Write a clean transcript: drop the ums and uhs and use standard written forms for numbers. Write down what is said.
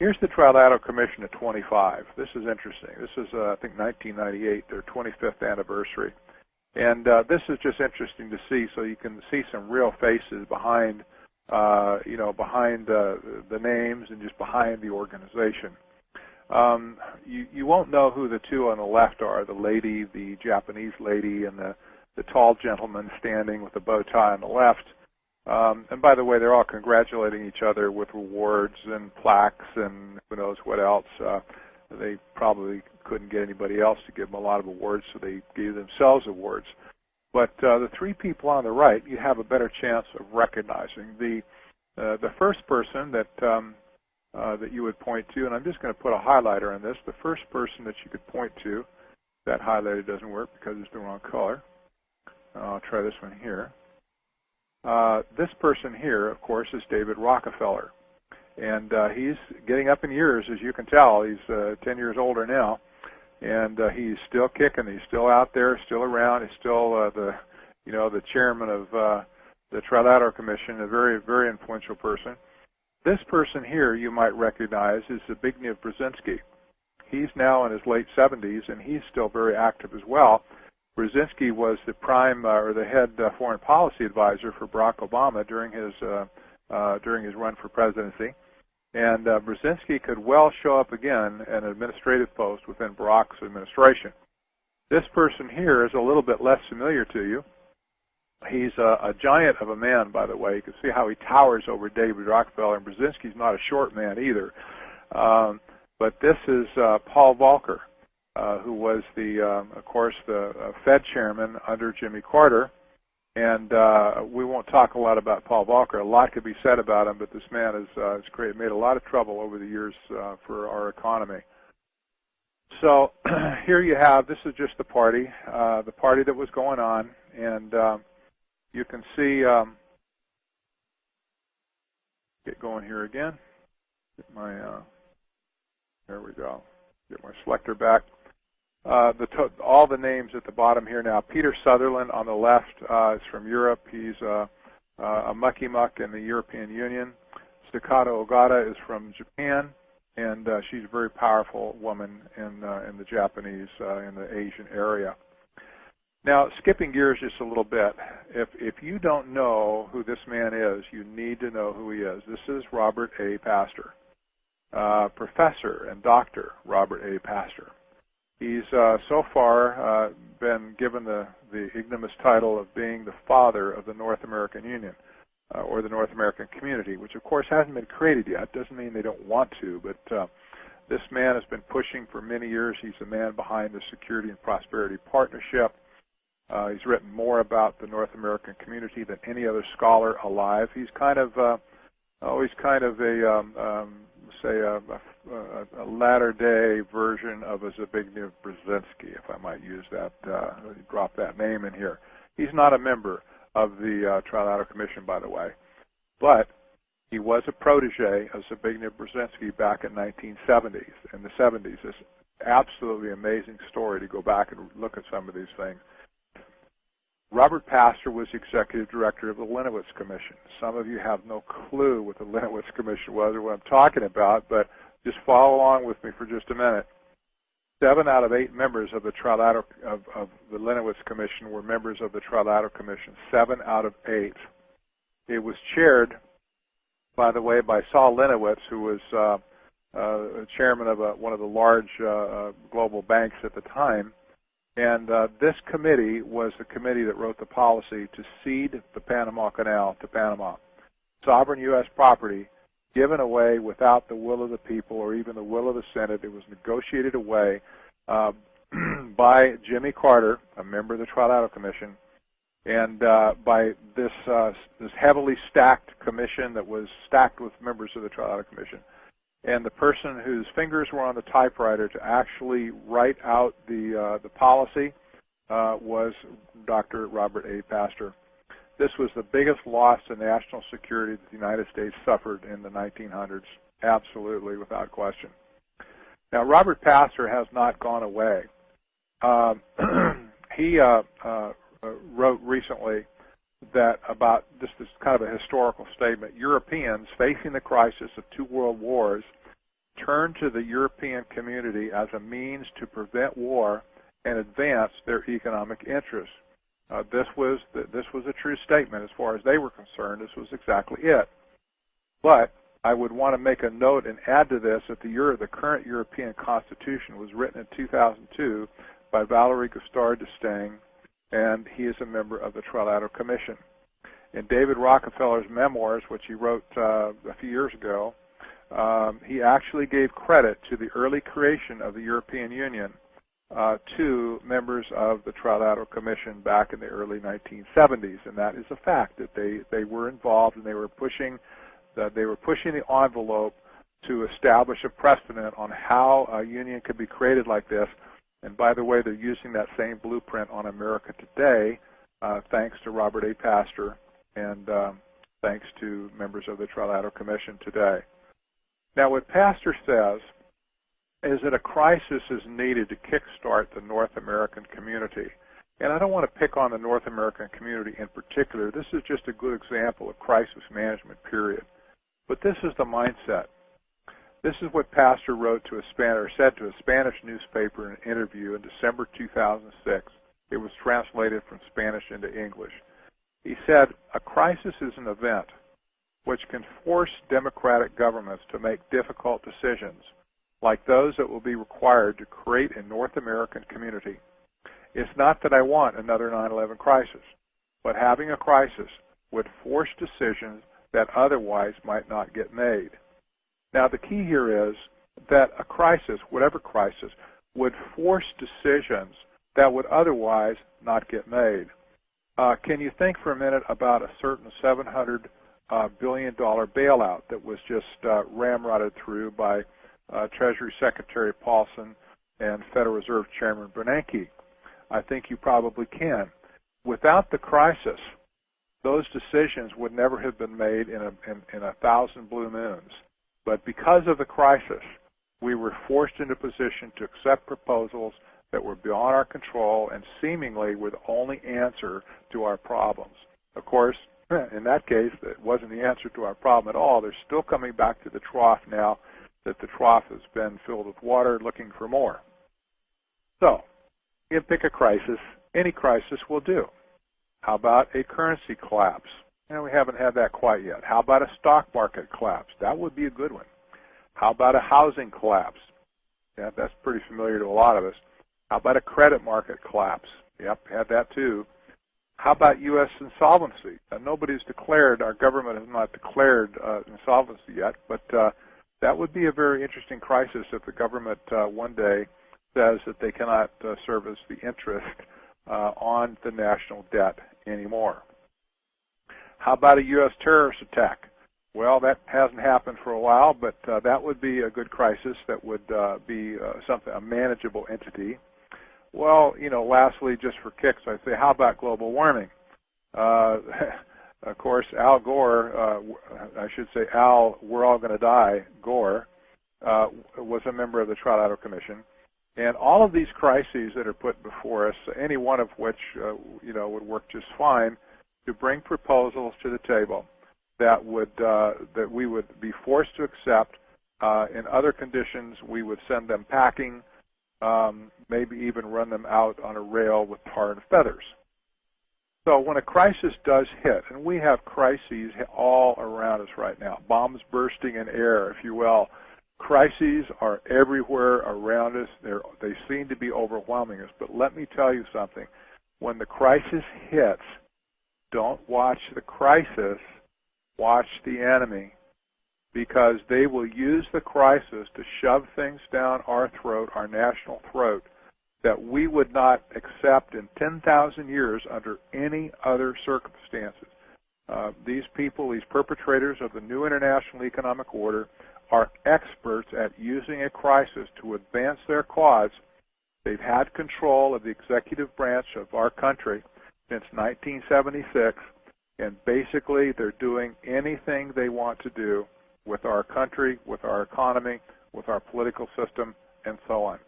Here's the Trilateral Commission at 25. This is interesting. This is, I think, 1998, their 25th anniversary. And this is just interesting to see, so you can see some real faces behind, behind the names and just behind the organization. You won't know who the two on the left are, the lady, the Japanese lady, and the tall gentleman standing with the bow tie on the left. And by the way, they're all congratulating each other with awards and plaques and who knows what else. They probably couldn't get anybody else to give them a lot of awards, so they gave themselves awards. But the three people on the right, you have a better chance of recognizing. The first person that that you would point to, and I'm just going to put a highlighter on this, the first person that you could point to, that highlighter doesn't work because it's the wrong color. I'll try this one here. This person here, of course, is David Rockefeller. And he's getting up in years, as you can tell. He's 10 years older now. And he's still kicking. He's still out there, still around. He's still the chairman of the Trilateral Commission, a very, very influential person. This person here you might recognize is Zbigniew Brzezinski. He's now in his late 70s, and he's still very active as well. Brzezinski was the prime or the head foreign policy advisor for Barack Obama during his run for presidency, and Brzezinski could well show up again in an administrative post within Barack's administration. This person here is a little bit less familiar to you. He's a giant of a man, by the way. You can see how he towers over David Rockefeller, and Brzezinski's not a short man either. But this is Paul Volcker, who was of course, the Fed chairman under Jimmy Carter. And we won't talk a lot about Paul Volcker. A lot could be said about him, but this man has made a lot of trouble over the years for our economy. So here you have, this is just the party that was going on, and you can see, get going here again, get my, there we go, get my selector back. All the names at the bottom here now. Peter Sutherland on the left is from Europe. He's a mucky-muck in the European Union. Staccato Ogata is from Japan, and she's a very powerful woman in the Japanese, in the Asian area. Now, skipping gears just a little bit, if you don't know who this man is, you need to know who he is. This is Robert A. Pastor, Professor and Dr. Robert A. Pastor. He's so far been given the ignominious title of being the father of the North American Union, or the North American Community, which of course hasn't been created yet. Doesn't mean they don't want to, but this man has been pushing for many years. He's the man behind the Security and Prosperity Partnership. He's written more about the North American community than any other scholar alive. He's kind of always kind of a latter-day version of a Zbigniew Brzezinski, if I might use that, drop that name in here. He's not a member of the Trilateral Commission, by the way, but he was a protege of Zbigniew Brzezinski back in the 1970s. In the 70s, this absolutely amazing story to go back and look at some of these things. Robert Pastor was the executive director of the Lenowitz Commission. Some of you have no clue what the Lenowitz Commission was or what I'm talking about, but just follow along with me for just a minute. 7 out of 8 members of the Trilateral of the Lenowitz Commission were members of the Trilateral Commission. 7 out of 8. It was chaired, by the way, by Saul Lenowitz, who was chairman of one of the large global banks at the time. And this committee was the committee that wrote the policy to cede the Panama Canal to Panama. Sovereign U.S. property given away without the will of the people or even the will of the Senate. It was negotiated away by Jimmy Carter, a member of the Trilateral Commission, and by this heavily stacked commission that was stacked with members of the Trilateral Commission. And the person whose fingers were on the typewriter to actually write out the policy was Dr. Robert A. Pastor. This was the biggest loss to national security that the United States suffered in the 1900s, absolutely, without question. Now, Robert Pastor has not gone away. He wrote recently that about this kind of a historical statement. Europeans facing the crisis of 2 world wars turned to the European community as a means to prevent war and advance their economic interests. This was a true statement as far as they were concerned. This was exactly it. But I would want to make a note and add to this that the current European Constitution was written in 2002 by Valéry Giscard d'Estaing, and he is a member of the Trilateral Commission. In David Rockefeller's memoirs, which he wrote a few years ago, he actually gave credit to the early creation of the European Union to members of the Trilateral Commission back in the early 1970s, and that is a fact that they were involved and they were pushing the envelope to establish a precedent on how a union could be created like this. And by the way, they're using that same blueprint on America today, thanks to Robert A. Pastor and thanks to members of the Trilateral Commission today. Now, what Pastor says is that a crisis is needed to kickstart the North American community. And I don't want to pick on the North American community in particular. This is just a good example of crisis management, period. But this is the mindset. This is what Pastor wrote to said to a Spanish newspaper in an interview in December 2006. It was translated from Spanish into English. He said, "A crisis is an event which can force democratic governments to make difficult decisions, like those that will be required to create a North American community. It's not that I want another 9/11 crisis, but having a crisis would force decisions that otherwise might not get made." Now, the key here is that a crisis, whatever crisis, would force decisions that would otherwise not get made. Can you think for a minute about a certain $700 billion bailout that was just ramrodded through by Treasury Secretary Paulson and Federal Reserve Chairman Bernanke? I think you probably can. Without the crisis, those decisions would never have been made in a thousand blue moons. But because of the crisis, we were forced into position to accept proposals that were beyond our control and seemingly were the only answer to our problems. Of course, in that case, it wasn't the answer to our problem at all. They're still coming back to the trough now that the trough has been filled with water, looking for more. So, you pick a crisis. Any crisis will do. How about a currency collapse? We haven't had that quite yet. How about a stock market collapse? That would be a good one. How about a housing collapse? Yeah, that's pretty familiar to a lot of us. How about a credit market collapse? Yep, had that too. How about U.S. insolvency? Nobody's declared, our government has not declared insolvency yet, but that would be a very interesting crisis if the government one day says that they cannot service the interest on the national debt anymore. How about a U.S. terrorist attack? Well, that hasn't happened for a while, but that would be a good crisis. That would be a manageable entity. Well, lastly, just for kicks, I'd say, how about global warming? Of course, Al Gore, I should say Al, we're all going to die, Gore, was a member of the Trilateral Commission. And all of these crises that are put before us, any one of which, would work just fine, to bring proposals to the table that we would be forced to accept. In other conditions, we would send them packing, maybe even run them out on a rail with tar and feathers. So when a crisis does hit, and we have crises all around us right now, bombs bursting in air, if you will, crises are everywhere around us. They seem to be overwhelming us. But let me tell you something. When the crisis hits, don't watch the crisis, watch the enemy, because they will use the crisis to shove things down our throat, our national throat, that we would not accept in 10,000 years under any other circumstances. These people, these perpetrators of the new international economic order, are experts at using a crisis to advance their cause. They've had control of the executive branch of our country since 1976, and basically they're doing anything they want to do with our country, with our economy, with our political system, and so on.